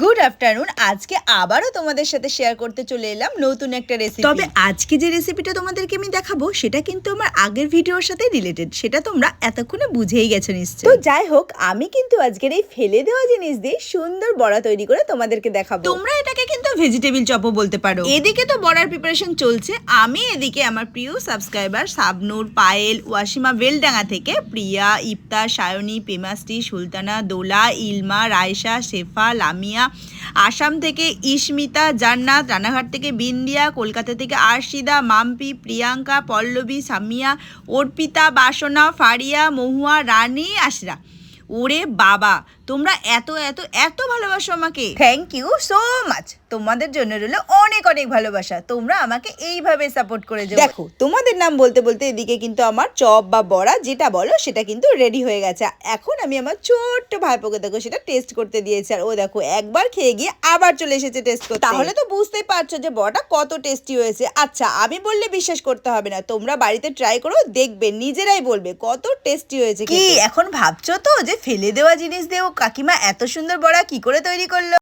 Good afternoon. আজকে আবারও তোমাদের সাথে শেয়ার করতে চলে এলাম নতুন একটা রেসিপি। তবে আজকে যে রেসিপিটা তোমাদেরকে আমি দেখাবো সেটা কিন্তু আমার আগের ভিডিওর সাথে রিলেটেড, সেটা তোমরা এতক্ষণে বুঝেই গেছো নিশ্চয়ই। তো যাই হোক, আমি কিন্তু আজকের এই ফেলে দেওয়া জিনিস দিয়ে সুন্দর বড়া তৈরি করে তোমাদেরকে দেখাবো। তোমরা এটাকে কিন্তু ভেজিটেবল চপও বলতে পারো। এদিকে তো বড়ার প্রিপারেশন চলছে, আমি এদিকে আমার প্রিয় সাবস্ক্রাইবার সাবনুর, পায়েল, ওয়াসিমা বেলডাঙ্গা থেকে প্রিয়া, ইফতার, সায়নী, পেমাশ্রী, সুলতানা, দোলা, ইলমা, রায়শা, শেফা, লামিয়া, আসাম থেকে ইস্মিতা, জান্নাত, রানাঘাট থেকে বিন্দিয়া, কলকাতা থেকে আরশিদা, মাম্পি, প্রিয়াঙ্কা, পল্লবী, সামিয়া, অর্পিতা, বাসনা, ফারিয়া, মহুয়া, রানী, আশরা। ওরে বাবা, তোমরা এত এত এত ভালোবাসো আমাকে, থ্যাংক ইউ সো মাচ। তোমাদের জন্য রইল অনেক অনেক ভালোবাসা, তোমরা আমাকে এইভাবে সাপোর্ট করে যাও। দেখো, তোমাদের নাম বলতে বলতে এদিকে কিন্তু আমার চপ বা বড়া যেটা বলো সেটা কিন্তু রেডি হয়ে গেছে। এখন আমি আমার ছোট্ট ভাইপোকে দেখো সেটা টেস্ট করতে দিয়েছি, আর ও দেখো একবার খেয়ে গিয়ে আবার চলে এসেছে টেস্ট করতে। তাহলে তো বুঝতেই পারছো যে বড়াটা কত টেস্টি হয়েছে। আচ্ছা, আমি বললে বিশ্বাস করতে হবে না, তোমরা বাড়িতে ট্রাই করো, দেখবে নিজেরাই বলবে কত টেস্টি হয়েছে। কি এখন ভাবছো তো যে ফেলে দেওয়া জিনিস দিয়েও কাকিমা এত সুন্দর বড়া কি করে তৈরি করলো?